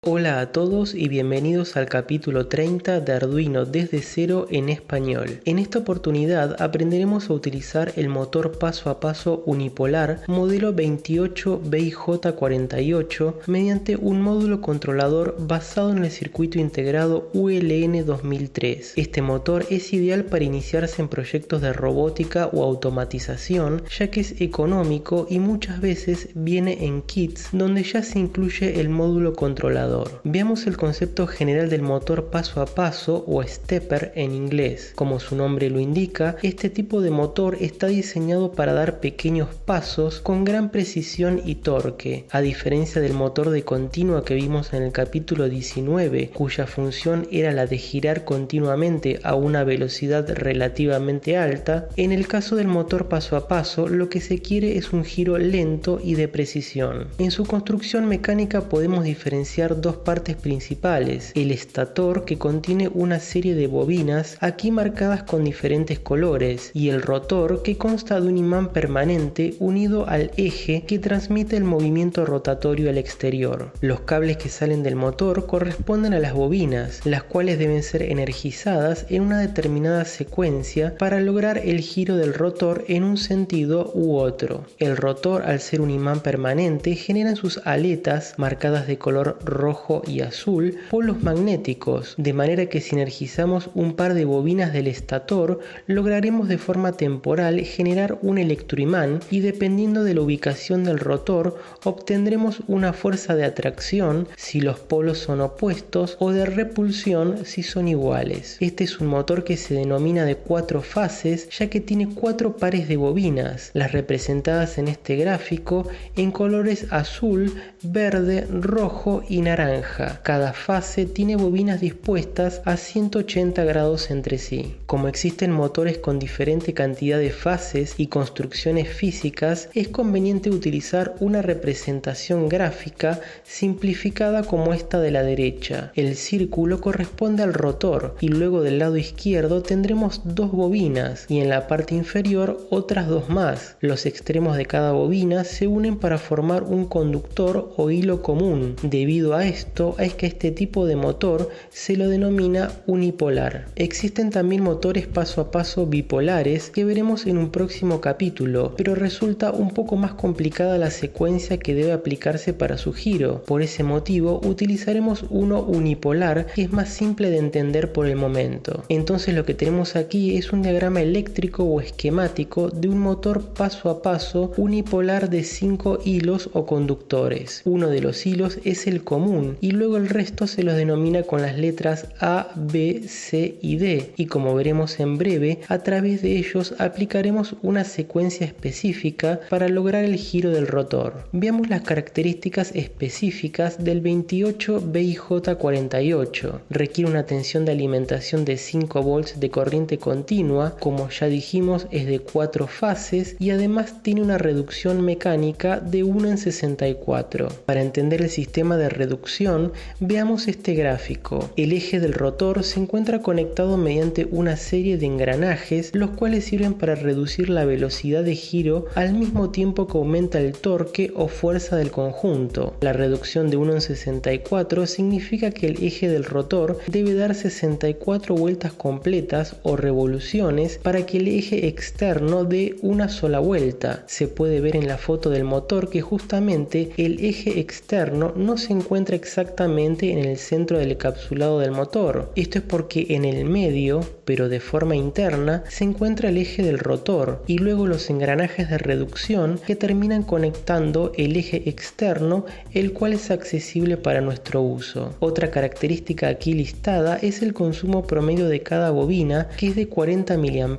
Hola a todos y bienvenidos al capítulo 30 de Arduino desde cero en español. En esta oportunidad aprenderemos a utilizar el motor paso a paso unipolar modelo 28BIJ48 mediante un módulo controlador basado en el circuito integrado ULN 2003. Este motor es ideal para iniciarse en proyectos de robótica o automatización, ya que es económico y muchas veces viene en kits donde ya se incluye el módulo controlador. Veamos el concepto general del motor paso a paso o stepper en inglés. Como su nombre lo indica, este tipo de motor está diseñado para dar pequeños pasos con gran precisión y torque. A diferencia del motor de continua que vimos en el capítulo 19, cuya función era la de girar continuamente a una velocidad relativamente alta, en el caso del motor paso a paso lo que se quiere es un giro lento y de precisión. En su construcción mecánica podemos diferenciar dos partes principales: el estator, que contiene una serie de bobinas aquí marcadas con diferentes colores, y el rotor, que consta de un imán permanente unido al eje que transmite el movimiento rotatorio al exterior. Los cables que salen del motor corresponden a las bobinas, las cuales deben ser energizadas en una determinada secuencia para lograr el giro del rotor en un sentido u otro. El rotor, al ser un imán permanente, genera en sus aletas, marcadas de color rojo y azul, polos magnéticos, de manera que si energizamos un par de bobinas del estator, lograremos de forma temporal generar un electroimán y, dependiendo de la ubicación del rotor, obtendremos una fuerza de atracción si los polos son opuestos o de repulsión si son iguales. Este es un motor que se denomina de 4 fases, ya que tiene 4 pares de bobinas, las representadas en este gráfico en colores azul, verde, rojo y naranja. Cada fase tiene bobinas dispuestas a 180 grados entre sí. Como existen motores con diferente cantidad de fases y construcciones físicas, es conveniente utilizar una representación gráfica simplificada como esta de la derecha. El círculo corresponde al rotor y luego del lado izquierdo tendremos 2 bobinas y en la parte inferior otras 2 más. Los extremos de cada bobina se unen para formar un conductor o hilo común. Debido a esto es que este tipo de motor se lo denomina unipolar. Existen también motores paso a paso bipolares que veremos en un próximo capítulo, pero resulta un poco más complicada la secuencia que debe aplicarse para su giro. Por ese motivo utilizaremos uno unipolar, que es más simple de entender por el momento. Entonces lo que tenemos aquí es un diagrama eléctrico o esquemático de un motor paso a paso unipolar de 5 hilos o conductores. Uno de los hilos es el común y luego el resto se los denomina con las letras A, B, C y D, y como veremos en breve, a través de ellos aplicaremos una secuencia específica para lograr el giro del rotor. Veamos las características específicas del 28BIJ48. Requiere una tensión de alimentación de 5 volts de corriente continua, como ya dijimos es de 4 fases y además tiene una reducción mecánica de 1 en 64. Para entender el sistema de reducción, veamos este gráfico. El eje del rotor se encuentra conectado mediante una serie de engranajes, los cuales sirven para reducir la velocidad de giro al mismo tiempo que aumenta el torque o fuerza del conjunto. La reducción de 1 en 64 significa que el eje del rotor debe dar 64 vueltas completas o revoluciones para que el eje externo dé una sola vuelta. Se puede ver en la foto del motor que justamente el eje externo no se encuentra exactamente en el centro del encapsulado del motor. Esto es porque en el medio, pero de forma interna, se encuentra el eje del rotor y luego los engranajes de reducción que terminan conectando el eje externo, el cual es accesible para nuestro uso. Otra característica aquí listada es el consumo promedio de cada bobina, que es de 40 mA,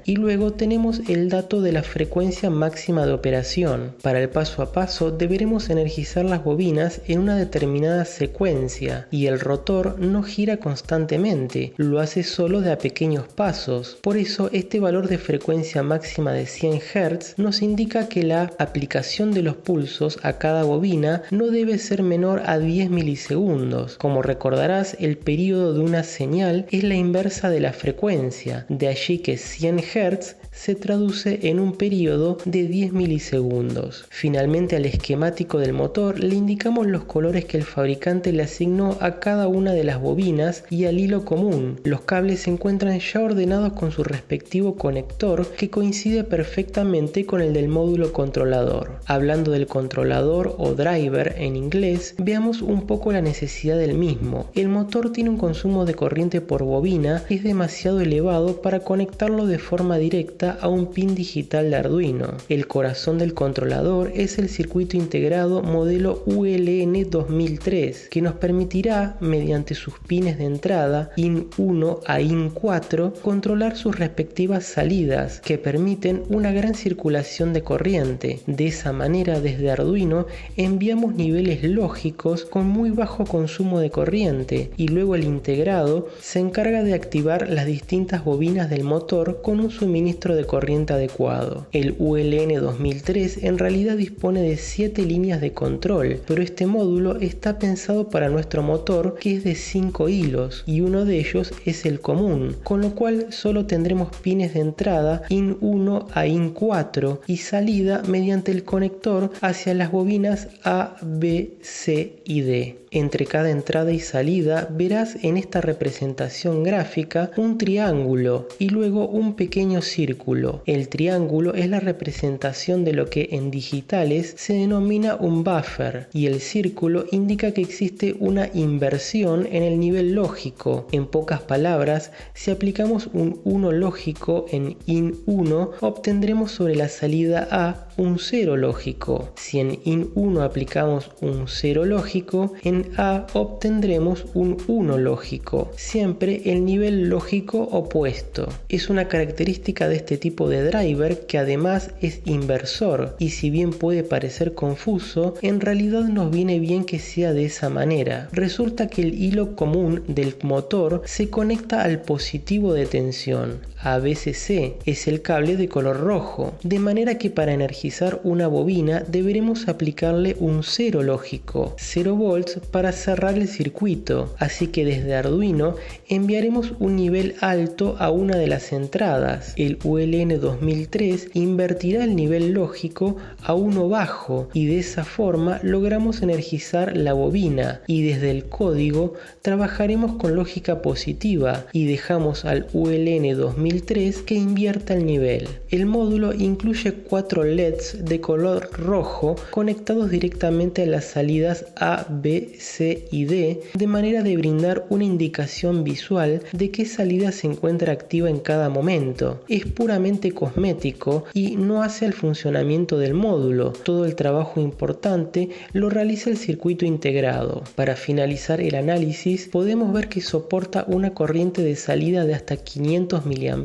y luego tenemos el dato de la frecuencia máxima de operación. Para el paso a paso deberemos energizar las bobinas en una determinada secuencia y el rotor no gira constantemente, lo hace solo de a pequeños pasos. Por eso este valor de frecuencia máxima de 100 Hz nos indica que la aplicación de los pulsos a cada bobina no debe ser menor a 10 milisegundos. Como recordarás, el periodo de una señal es la inversa de la frecuencia, de allí que 100 Hz se traduce en un periodo de 10 milisegundos. Finalmente, al esquemático del motor le indicamos los colores que el fabricante le asignó a cada una de las bobinas y al hilo común. Los cables se encuentran ya ordenados con su respectivo conector, que coincide perfectamente con el del módulo controlador. Hablando del controlador o driver en inglés, veamos un poco la necesidad del mismo. El motor tiene un consumo de corriente por bobina que es demasiado elevado para conectarlo de forma directa a un pin digital de Arduino. El corazón del controlador es el circuito integrado modelo ULN 2003, que nos permitirá, mediante sus pines de entrada IN1 a IN4, controlar sus respectivas salidas, que permiten una gran circulación de corriente. De esa manera, desde Arduino enviamos niveles lógicos con muy bajo consumo de corriente, y luego el integrado se encarga de activar las distintas bobinas del motor con un suministro de corriente adecuado. El ULN 2003 en realidad dispone de 7 líneas de control, pero este módulo está pensado para nuestro motor, que es de 5 hilos, y uno de ellos es el común, con lo cual solo tendremos pines de entrada IN1 a IN4 y salida mediante el conector hacia las bobinas A, B, C y D. Entre cada entrada y salida verás en esta representación gráfica un triángulo y luego un pequeño círculo. El triángulo es la representación de lo que en digitales se denomina un buffer, y el círculo indica que existe una inversión en el nivel lógico. En pocas palabras, si aplicamos un 1 lógico en IN1, obtendremos sobre la salida A un 0 lógico. Si en IN1 aplicamos un 0 lógico, en A obtendremos un 1 lógico, siempre el nivel lógico opuesto. Es una característica de este tipo de driver que además es inversor, y si bien puede parecer confuso, en realidad nos viene bien que sea de esa manera. Resulta que el hilo común del motor se conecta al positivo de tensión. ABCC es el cable de color rojo, de manera que para energizar una bobina deberemos aplicarle un 0 lógico, 0 volts, para cerrar el circuito. Así que desde Arduino enviaremos un nivel alto a una de las entradas. El ULN 2003 invertirá el nivel lógico a uno bajo, y de esa forma logramos energizar la bobina, y desde el código trabajaremos con lógica positiva y dejamos al ULN 2003 que invierta el nivel. El módulo incluye 4 LEDs de color rojo conectados directamente a las salidas A, B, C y D, de manera de brindar una indicación visual de qué salida se encuentra activa en cada momento. Es puramente cosmético y no hace al funcionamiento del módulo. Todo el trabajo importante lo realiza el circuito integrado. Para finalizar el análisis, podemos ver que soporta una corriente de salida de hasta 500 mA,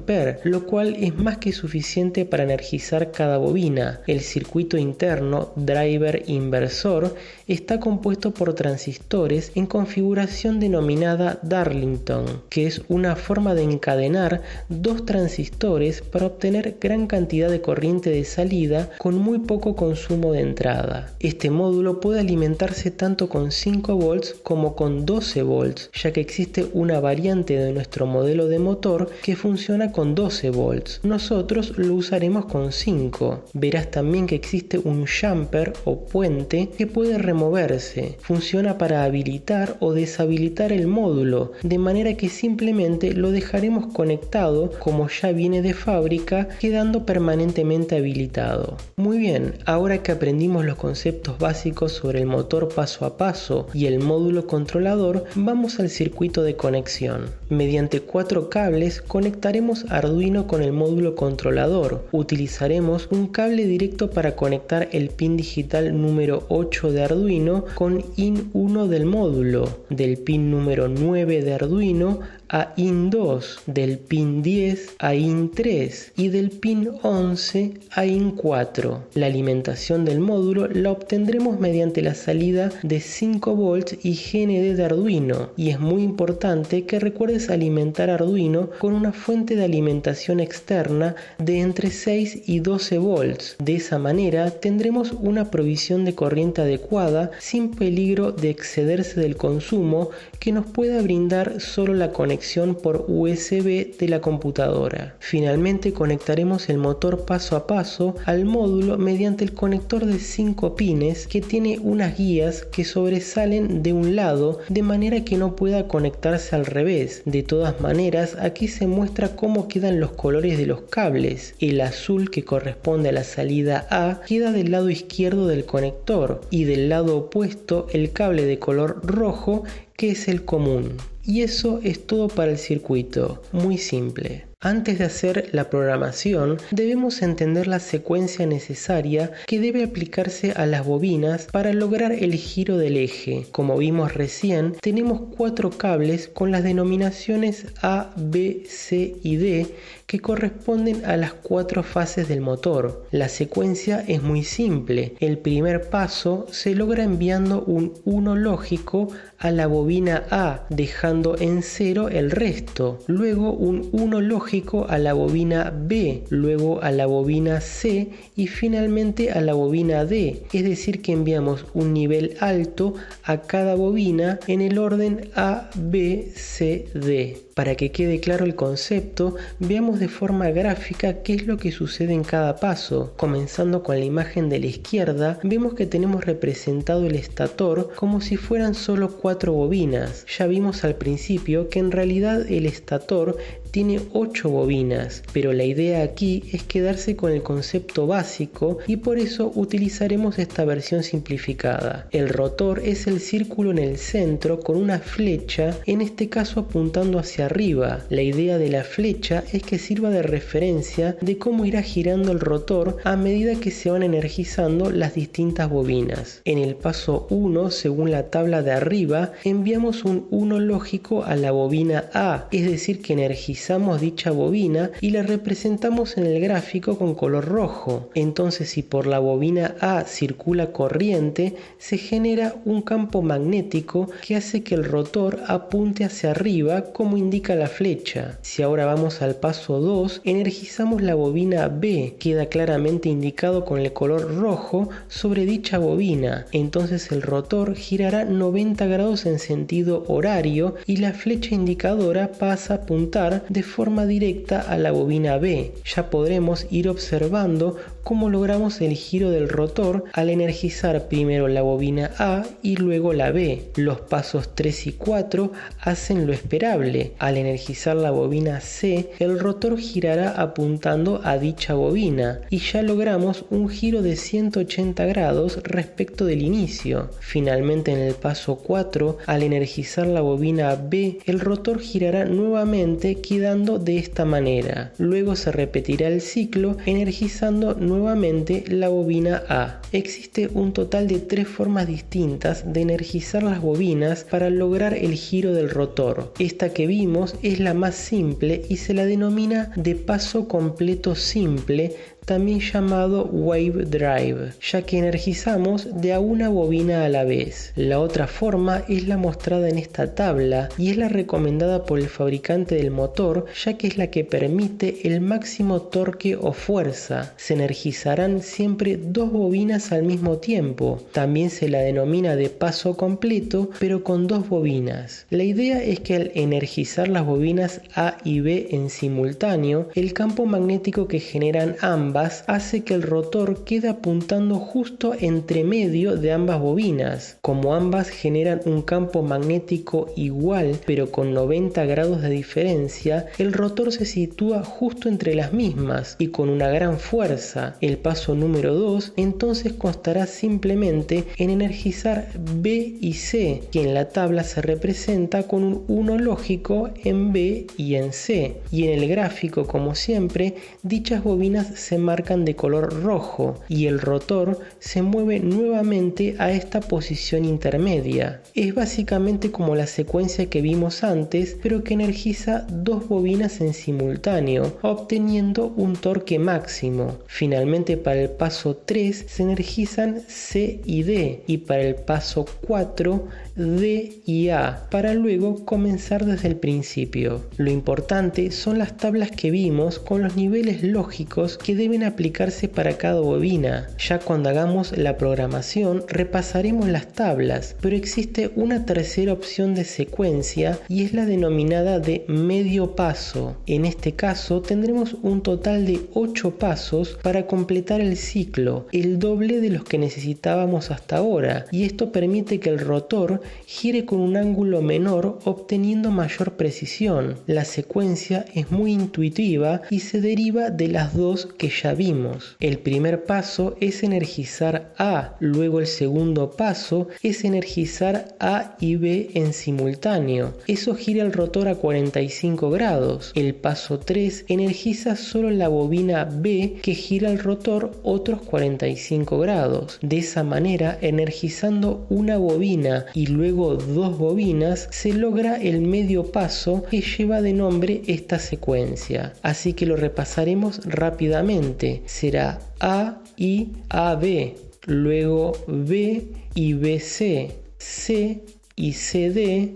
lo cual es más que suficiente para energizar cada bobina. El circuito interno driver inversor está compuesto por transistores en configuración denominada Darlington, que es una forma de encadenar 2 transistores para obtener gran cantidad de corriente de salida con muy poco consumo de entrada. Este módulo puede alimentarse tanto con 5 volts como con 12 volts, ya que existe una variante de nuestro modelo de motor que funciona con 12 volts. Nosotros lo usaremos con 5. Verás también que existe un jumper o puente que puede removerse. Funciona para habilitar o deshabilitar el módulo, de manera que simplemente lo dejaremos conectado como ya viene de fábrica, quedando permanentemente habilitado. Muy bien, ahora que aprendimos los conceptos básicos sobre el motor paso a paso y el módulo controlador, vamos al circuito de conexión. Mediante 4 cables conectaremos Arduino con el módulo controlador. Utilizaremos un cable directo para conectar el pin digital número 8 de Arduino con IN1 del módulo, del pin número 9 de Arduino a IN2, del pin 10 a IN3 y del pin 11 a IN4. La alimentación del módulo la obtendremos mediante la salida de 5 volts y GND de Arduino, y es muy importante que recuerdes alimentar Arduino con una fuente de alimentación externa de entre 6 y 12 volts. De esa manera tendremos una provisión de corriente adecuada sin peligro de excederse del consumo que nos pueda brindar solo la conexión por USB de la computadora. Finalmente conectaremos el motor paso a paso al módulo mediante el conector de 5 pines que tiene unas guías que sobresalen de un lado de manera que no pueda conectarse al revés. De todas maneras, aquí se muestra cómo quedan los colores de los cables. El azul, que corresponde a la salida A, queda del lado izquierdo del conector y del lado opuesto el cable de color rojo, que es el común. Y eso es todo para el circuito, muy simple. Antes de hacer la programación, debemos entender la secuencia necesaria que debe aplicarse a las bobinas para lograr el giro del eje. Como vimos recién, tenemos 4 cables con las denominaciones A, B, C y D que corresponden a las 4 fases del motor. La secuencia es muy simple. El primer paso se logra enviando un 1 lógico a la bobina A, dejando en 0 el resto. Luego un 1 lógico a la bobina B, luego a la bobina C y finalmente a la bobina D. Es decir, que enviamos un nivel alto a cada bobina en el orden A, B, C, D. Para que quede claro el concepto, veamos de forma gráfica qué es lo que sucede en cada paso. Comenzando con la imagen de la izquierda, vemos que tenemos representado el estator como si fueran solo 4 bobinas. Ya vimos al principio que en realidad el estator tiene 8 bobinas, pero la idea aquí es quedarse con el concepto básico y por eso utilizaremos esta versión simplificada. El rotor es el círculo en el centro con una flecha, en este caso apuntando hacia arriba. La idea de la flecha es que sirva de referencia de cómo irá girando el rotor a medida que se van energizando las distintas bobinas. En el paso 1, según la tabla de arriba, enviamos un 1 lógico a la bobina A, es decir que energizamos dicha bobina y la representamos en el gráfico con color rojo. Entonces, si por la bobina A circula corriente, se genera un campo magnético que hace que el rotor apunte hacia arriba como indica la flecha. Si ahora vamos al paso 2, energizamos la bobina B, queda claramente indicado con el color rojo sobre dicha bobina. Entonces el rotor girará 90 grados en sentido horario y la flecha indicadora pasa a apuntar de forma directa a la bobina B. Ya podremos ir observando cómo logramos el giro del rotor al energizar primero la bobina A y luego la B. Los pasos 3 y 4 hacen lo esperable. Al energizar la bobina C, el rotor girará apuntando a dicha bobina y ya logramos un giro de 180 grados respecto del inicio. Finalmente, en el paso 4, al energizar la bobina B, el rotor girará nuevamente quedando de esta manera. Luego se repetirá el ciclo energizando nuevamente la bobina A. Existe un total de 3 formas distintas de energizar las bobinas para lograr el giro del rotor. Esta que vimos es la más simple y se la denomina de paso completo simple, también llamado wave drive, ya que energizamos de a una bobina a la vez. La otra forma es la mostrada en esta tabla y es la recomendada por el fabricante del motor, ya que es la que permite el máximo torque o fuerza. Se energizarán siempre 2 bobinas al mismo tiempo. También se la denomina de paso completo, pero con 2 bobinas. La idea es que al energizar las bobinas A y B en simultáneo, el campo magnético que generan ambas hace que el rotor quede apuntando justo entre medio de ambas bobinas. Como ambas generan un campo magnético igual pero con 90 grados de diferencia, el rotor se sitúa justo entre las mismas y con una gran fuerza. El paso número 2 entonces constará simplemente en energizar B y C, que en la tabla se representa con un 1 lógico en B y en C, y en el gráfico, como siempre, dichas bobinas se marcan de color rojo y el rotor se mueve nuevamente a esta posición intermedia. Es básicamente como la secuencia que vimos antes, pero que energiza 2 bobinas en simultáneo, obteniendo un torque máximo. Finalmente, para el paso 3 se energizan C y D, y para el paso 4 D y A, para luego comenzar desde el principio. Lo importante son las tablas que vimos con los niveles lógicos que deben deben aplicarse para cada bobina. Ya cuando hagamos la programación repasaremos las tablas, pero existe una tercera opción de secuencia y es la denominada de medio paso. En este caso tendremos un total de 8 pasos para completar el ciclo, el doble de los que necesitábamos hasta ahora, y esto permite que el rotor gire con un ángulo menor, obteniendo mayor precisión. La secuencia es muy intuitiva y se deriva de las dos que ya vimos. El primer paso es energizar A, luego el segundo paso es energizar A y B en simultáneo. Eso gira el rotor a 45 grados. El paso 3 energiza solo la bobina B, que gira el rotor otros 45 grados. De esa manera, energizando una bobina y luego dos bobinas, se logra el medio paso que lleva de nombre esta secuencia. Así que lo repasaremos rápidamente. Será A y AB, luego B y BC, C y CD,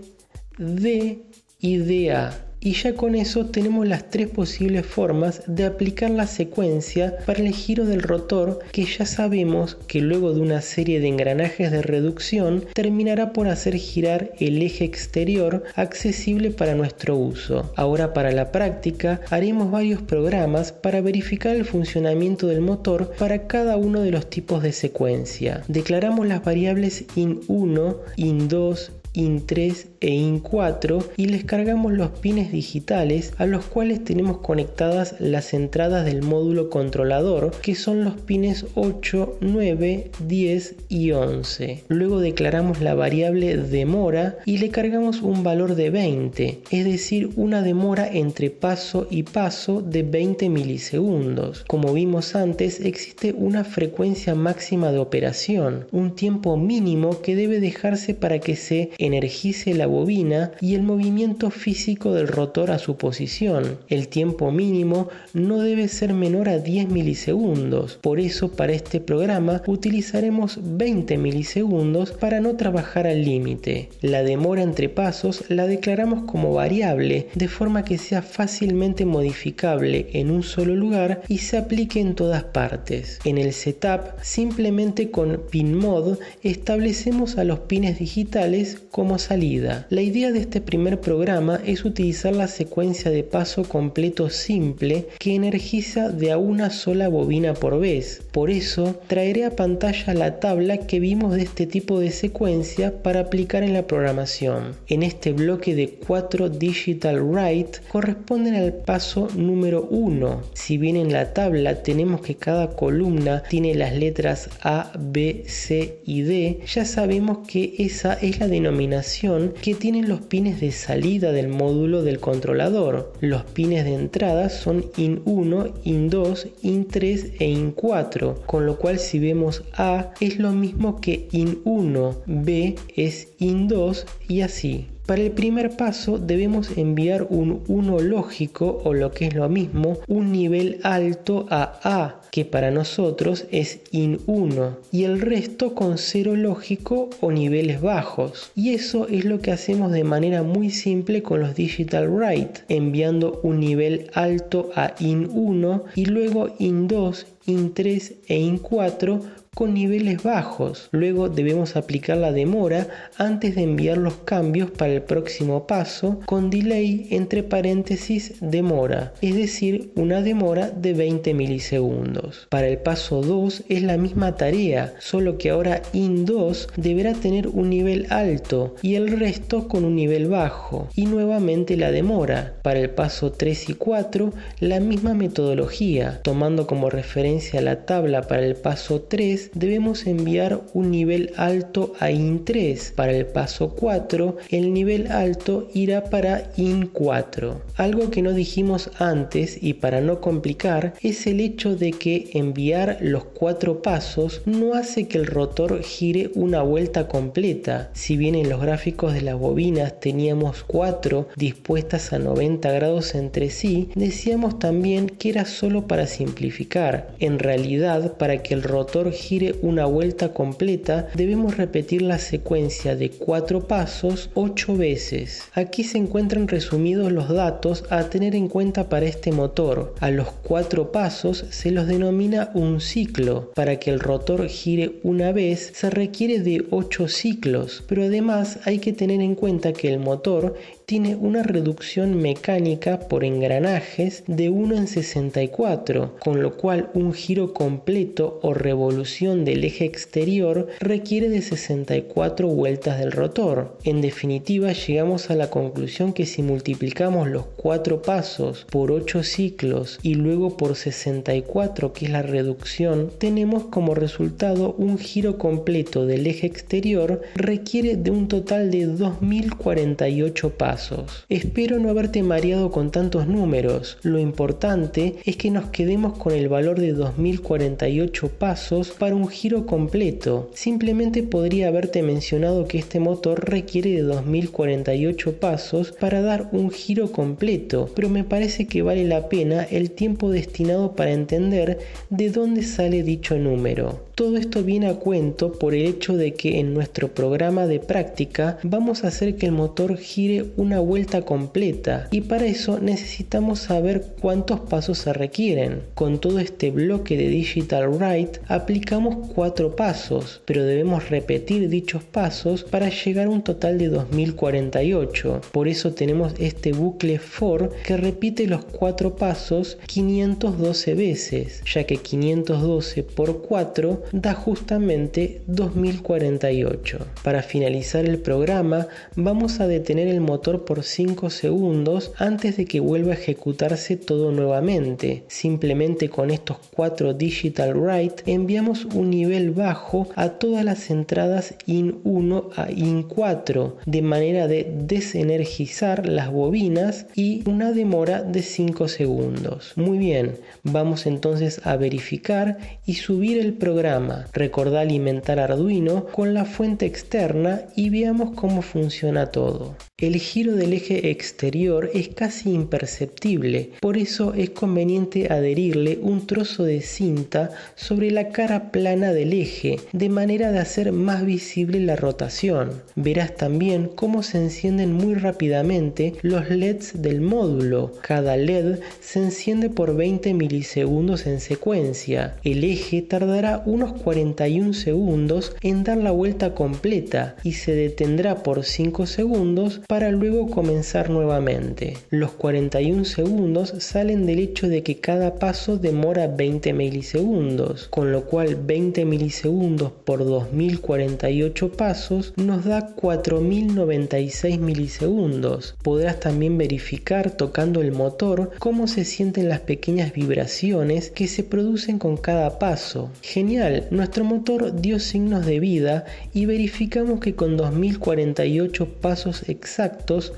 D y DA. Y ya con eso tenemos las 3 posibles formas de aplicar la secuencia para el giro del rotor, que ya sabemos que luego de una serie de engranajes de reducción terminará por hacer girar el eje exterior accesible para nuestro uso. Ahora, para la práctica haremos varios programas para verificar el funcionamiento del motor para cada uno de los tipos de secuencia. Declaramos las variables IN1, IN2, IN3 e IN4 y les cargamos los pines digitales a los cuales tenemos conectadas las entradas del módulo controlador, que son los pines 8, 9, 10 y 11. Luego declaramos la variable demora y le cargamos un valor de 20, es decir, una demora entre paso y paso de 20 milisegundos. Como vimos antes, existe una frecuencia máxima de operación, un tiempo mínimo que debe dejarse para que se energice la bobina y el movimiento físico del rotor a su posición. El tiempo mínimo no debe ser menor a 10 milisegundos. Por eso, para este programa utilizaremos 20 milisegundos para no trabajar al límite. La demora entre pasos la declaramos como variable, de forma que sea fácilmente modificable en un solo lugar y se aplique en todas partes. En el setup, simplemente con pinMod establecemos a los pines digitales como salida. La idea de este primer programa es utilizar la secuencia de paso completo simple que energiza de a una sola bobina por vez. Por eso traeré a pantalla la tabla que vimos de este tipo de secuencia para aplicar en la programación. En este bloque de 4 digital write corresponden al paso número 1. Si bien en la tabla tenemos que cada columna tiene las letras A, B, C y D, ya sabemos que esa es la denominación que tienen los pines de salida del módulo del controlador. Los pines de entrada son IN1, IN2, IN3 e IN4, con lo cual si vemos A es lo mismo que IN1, B es IN2 y así. Para el primer paso debemos enviar un 1 lógico, o lo que es lo mismo, un nivel alto a A, que para nosotros es IN1, y el resto con 0 lógico o niveles bajos. Y eso es lo que hacemos de manera muy simple con los digital write, enviando un nivel alto a IN1 y luego IN2, IN3 e IN4 con niveles bajos. Luego debemos aplicar la demora antes de enviar los cambios para el próximo paso con delay entre paréntesis demora, es decir, una demora de 20 milisegundos. Para el paso 2 es la misma tarea, solo que ahora IN2 deberá tener un nivel alto y el resto con un nivel bajo, y nuevamente la demora. Para el paso 3 y 4 la misma metodología, tomando como referencia la tabla para el paso 3 debemos enviar un nivel alto a IN3. Para el paso 4, el nivel alto irá para IN4. Algo que no dijimos antes y para no complicar es el hecho de que enviar los 4 pasos no hace que el rotor gire una vuelta completa. Si bien en los gráficos de las bobinas teníamos 4 dispuestas a 90 grados entre sí, decíamos también que era solo para simplificar. En realidad, para que el rotor gire gire una vuelta completa, debemos repetir la secuencia de 4 pasos 8 veces. Aquí se encuentran resumidos los datos a tener en cuenta para este motor. A los 4 pasos se los denomina un ciclo. Para que el rotor gire una vez se requiere de 8 ciclos, pero además hay que tener en cuenta que el motor tiene una reducción mecánica por engranajes de 1 en 64, con lo cual un giro completo o revolución del eje exterior requiere de 64 vueltas del rotor. En definitiva, llegamos a la conclusión que si multiplicamos los 4 pasos por 8 ciclos y luego por 64, que es la reducción, tenemos como resultado un giro completo del eje exterior requiere de un total de 2048 pasos. Espero no haberte mareado con tantos números. Lo importante es que nos quedemos con el valor de 2048 pasos para un giro completo. Simplemente podría haberte mencionado que este motor requiere de 2048 pasos para dar un giro completo, pero me parece que vale la pena el tiempo destinado para entender de dónde sale dicho número. Todo esto viene a cuento por el hecho de que en nuestro programa de práctica vamos a hacer que el motor gire una vuelta completa y para eso necesitamos saber cuántos pasos se requieren. Con todo este bloque de Digital Write aplicamos 4 pasos, pero debemos repetir dichos pasos para llegar a un total de 2048. Por eso tenemos este bucle for que repite los 4 pasos 512 veces, ya que 512 por 4 da justamente 2048. Para finalizar el programa vamos a detener el motor por 5 segundos antes de que vuelva a ejecutarse todo nuevamente. Simplemente con estos 4 Digital Write enviamos un nivel bajo a todas las entradas IN1 a IN4 de manera de desenergizar las bobinas y una demora de 5 segundos. Muy bien, vamos entonces a verificar y subir el programa. Recordá alimentar Arduino con la fuente externa y veamos cómo funciona todo. El giro del eje exterior es casi imperceptible, por eso es conveniente adherirle un trozo de cinta sobre la cara plana del eje, de manera de hacer más visible la rotación. Verás también cómo se encienden muy rápidamente los LEDs del módulo. Cada LED se enciende por 20 milisegundos en secuencia. El eje tardará unos 41 segundos en dar la vuelta completa y se detendrá por 5 segundos para luego comenzar nuevamente. Los 41 segundos salen del hecho de que cada paso demora 20 milisegundos, con lo cual 20 milisegundos por 2048 pasos nos da 4096 milisegundos. Podrás también verificar tocando el motor cómo se sienten las pequeñas vibraciones que se producen con cada paso. Genial, nuestro motor dio signos de vida y verificamos que con 2048 pasos exactos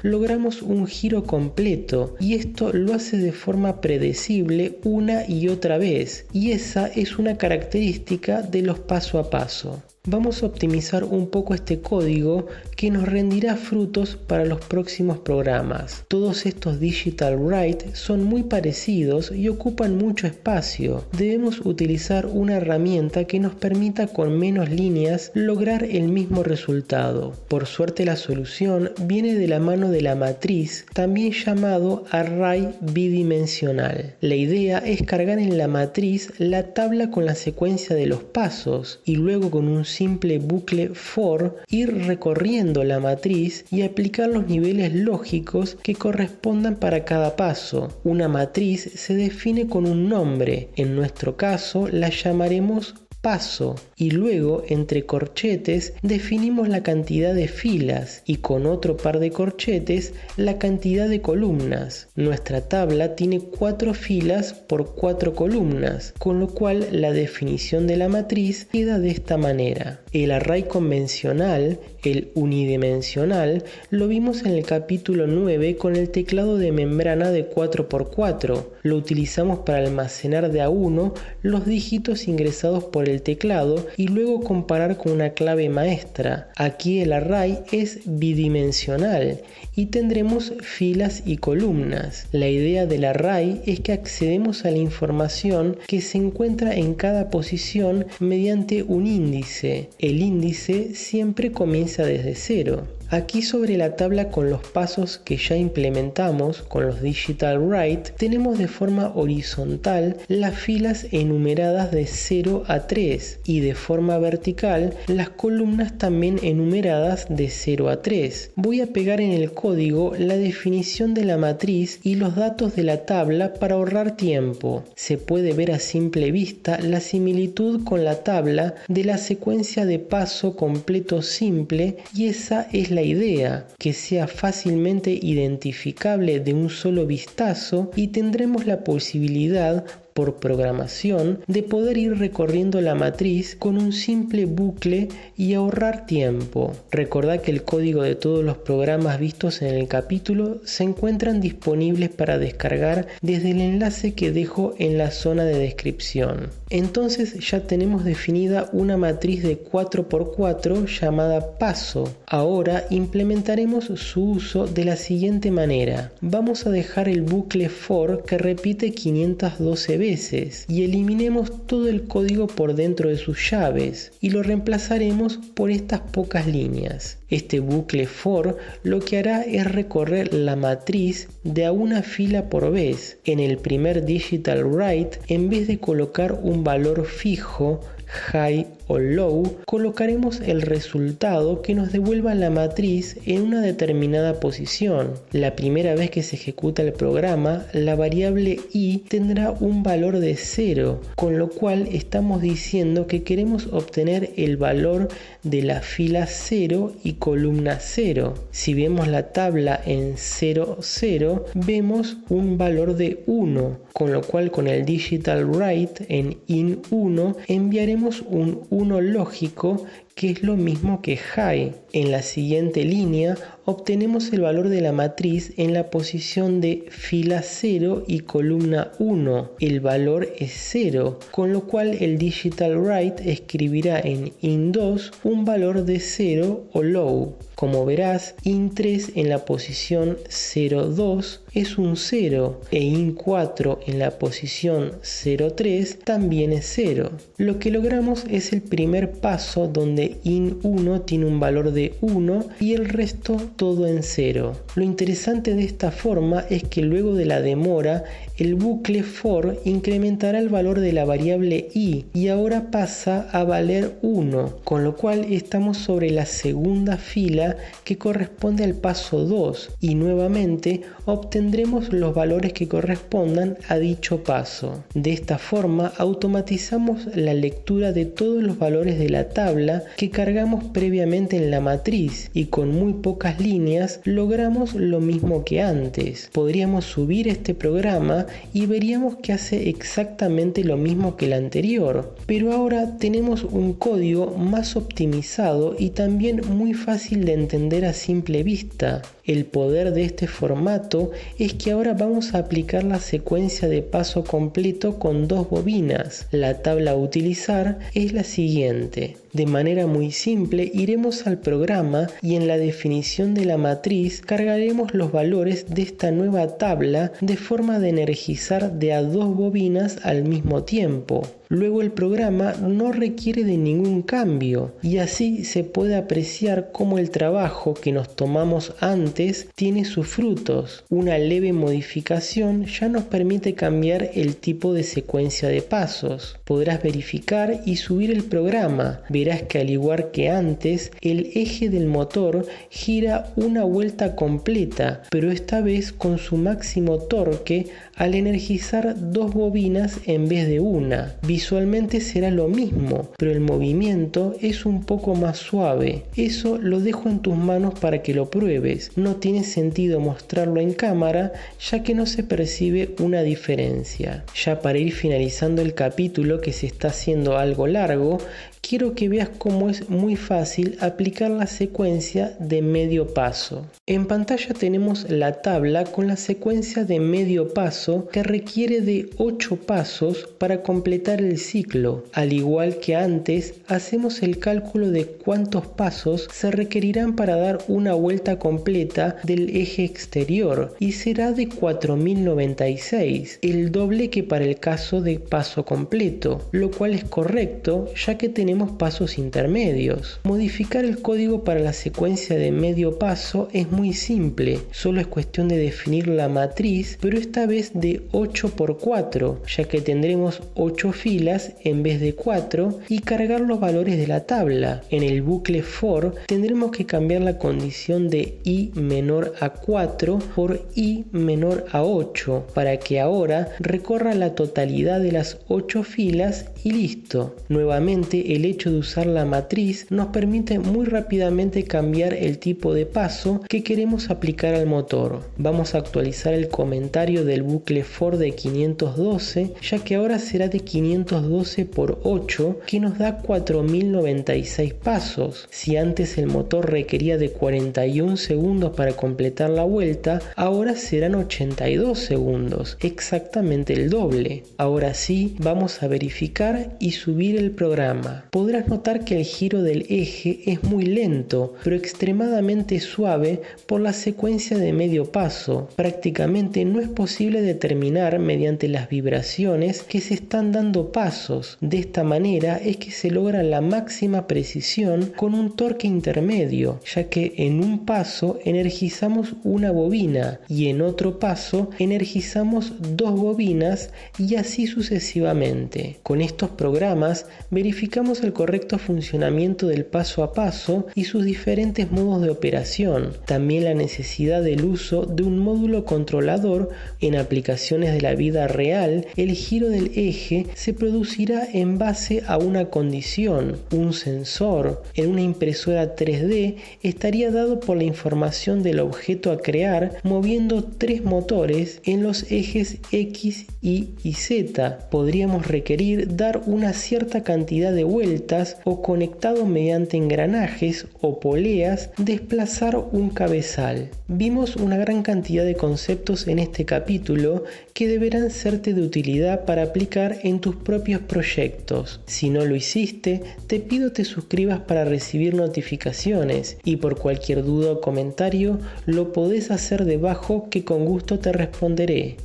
logramos un giro completo y esto lo hace de forma predecible una y otra vez y esa es una característica de los paso a paso. Vamos a optimizar un poco este código que nos rendirá frutos para los próximos programas. Todos estos Digital Write son muy parecidos y ocupan mucho espacio. Debemos utilizar una herramienta que nos permita con menos líneas lograr el mismo resultado. Por suerte la solución viene de la mano de la matriz, también llamado array bidimensional. La idea es cargar en la matriz la tabla con la secuencia de los pasos y luego con un simple bucle for ir recorriendo la matriz y aplicar los niveles lógicos que correspondan para cada paso. Una matriz se define con un nombre, en nuestro caso la llamaremos paso y luego entre corchetes definimos la cantidad de filas y con otro par de corchetes la cantidad de columnas. Nuestra tabla tiene 4 filas por 4 columnas, con lo cual la definición de la matriz queda de esta manera. El array convencional, el unidimensional, lo vimos en el capítulo 9 con el teclado de membrana de 4x4. Lo utilizamos para almacenar de a uno los dígitos ingresados por del teclado y luego comparar con una clave maestra. Aquí el array es bidimensional y tendremos filas y columnas. La idea del array es que accedemos a la información que se encuentra en cada posición mediante un índice. El índice siempre comienza desde cero. Aquí sobre la tabla con los pasos que ya implementamos con los Digital Write, tenemos de forma horizontal las filas enumeradas de 0 a 3 y de forma vertical las columnas también enumeradas de 0 a 3. Voy a pegar en el código la definición de la matriz y los datos de la tabla para ahorrar tiempo. Se puede ver a simple vista la similitud con la tabla de la secuencia de paso completo simple y esa es la idea, que sea fácilmente identificable de un solo vistazo y tendremos la posibilidad por programación de poder ir recorriendo la matriz con un simple bucle y ahorrar tiempo. Recordad que el código de todos los programas vistos en el capítulo se encuentran disponibles para descargar desde el enlace que dejo en la zona de descripción. Entonces ya tenemos definida una matriz de 4×4 llamada paso. Ahora implementaremos su uso de la siguiente manera. Vamos a dejar el bucle for que repite 512 veces y eliminemos todo el código por dentro de sus llaves y lo reemplazaremos por estas pocas líneas. Este bucle for lo que hará es recorrer la matriz de a una fila por vez. En el primer Digital Write, en vez de colocar un valor fijo, high o low, colocaremos el resultado que nos devuelva la matriz en una determinada posición. La primera vez que se ejecuta el programa, la variable i tendrá un valor de 0, con lo cual estamos diciendo que queremos obtener el valor de la fila 0 y columna 0. Si vemos la tabla en 0, 0, vemos un valor de 1, con lo cual con el Digital Write en in1 enviaremos un 1 lógico que es lo mismo que high. En la siguiente línea obtenemos el valor de la matriz en la posición de fila 0 y columna 1. El valor es 0, con lo cual el Digital Write escribirá en in2 un valor de 0 o low. Como verás, in3 en la posición 0,2 es un 0 e in4 en la posición 0,3 también es 0. Lo que logramos es el primer paso donde in1 tiene un valor de 1 y el resto todo en 0. Lo interesante de esta forma es que luego de la demora el bucle for incrementará el valor de la variable i y ahora pasa a valer 1, con lo cual estamos sobre la segunda fila que corresponde al paso 2 y nuevamente obtendremos los valores que correspondan a dicho paso. De esta forma automatizamos la lectura de todos los valores de la tabla que cargamos previamente en la matriz y con muy pocas líneas logramos lo mismo que antes. Podríamos subir este programa y veríamos que hace exactamente lo mismo que el anterior, pero ahora tenemos un código más optimizado y también muy fácil de entender a simple vista. El poder de este formato es que ahora vamos a aplicar la secuencia de paso completo con 2 bobinas. La tabla a utilizar es la siguiente. De manera muy simple iremos al programa y en la definición de la matriz cargaremos los valores de esta nueva tabla de forma de energizar de a 2 bobinas al mismo tiempo. Luego el programa no requiere de ningún cambio y así se puede apreciar cómo el trabajo que nos tomamos antes tiene sus frutos. Una leve modificación ya nos permite cambiar el tipo de secuencia de pasos. Podrás verificar y subir el programa. Verás que al igual que antes, el eje del motor gira una vuelta completa, pero esta vez con su máximo torque al energizar 2 bobinas en vez de una. Visualmente será lo mismo, pero el movimiento es un poco más suave. Eso lo dejo en tus manos para que lo pruebes. No tiene sentido mostrarlo en cámara, ya que no se percibe una diferencia. Ya para ir finalizando el capítulo, que se está haciendo algo largo, quiero que veas cómo es muy fácil aplicar la secuencia de medio paso. En pantalla tenemos la tabla con la secuencia de medio paso que requiere de 8 pasos para completar el ciclo. Al igual que antes, hacemos el cálculo de cuántos pasos se requerirán para dar una vuelta completa del eje exterior y será de 4096, el doble que para el caso de paso completo, lo cual es correcto ya que tenemos pasos intermedios. Modificar el código para la secuencia de medio paso es muy simple, solo es cuestión de definir la matriz, pero esta vez de 8×4, ya que tendremos 8 filas en vez de 4 y cargar los valores de la tabla. En el bucle for tendremos que cambiar la condición de i menor a 4 por i menor a 8 para que ahora recorra la totalidad de las 8 filas y listo. Nuevamente, el hecho de usar la matriz nos permite muy rápidamente cambiar el tipo de paso que queremos aplicar al motor. Vamos a actualizar el comentario del bucle for de 512, ya que ahora será de 512 por 8, que nos da 4096 pasos. Si antes el motor requería de 41 segundos para completar la vuelta, ahora serán 82 segundos, exactamente el doble. Ahora sí, vamos a verificar y subir el programa. Podrás notar que el giro del eje es muy lento, pero extremadamente suave por la secuencia de medio paso. Prácticamente no es posible determinar mediante las vibraciones que se están dando pasos. De esta manera es que se logra la máxima precisión con un torque intermedio, ya que en un paso energizamos una bobina y en otro paso energizamos 2 bobinas y así sucesivamente. Con estos programas verificamos el correcto funcionamiento del paso a paso y sus diferentes modos de operación. También la necesidad del uso de un módulo controlador. En aplicaciones de la vida real, el giro del eje se producirá en base a una condición. Un sensor en una impresora 3D estaría dado por la información del objeto a crear moviendo 3 motores en los ejes X, Y y Z. Podríamos requerir dar una cierta cantidad de vueltas o, conectado mediante engranajes o poleas, desplazar un cabezal. Vimos una gran cantidad de conceptos en este capítulo que deberán serte de utilidad para aplicar en tus propios proyectos. Si no lo hiciste, te pido te suscribas para recibir notificaciones y por cualquier duda o comentario lo podés hacer debajo que con gusto te responderé.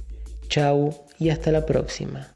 Chau y hasta la próxima.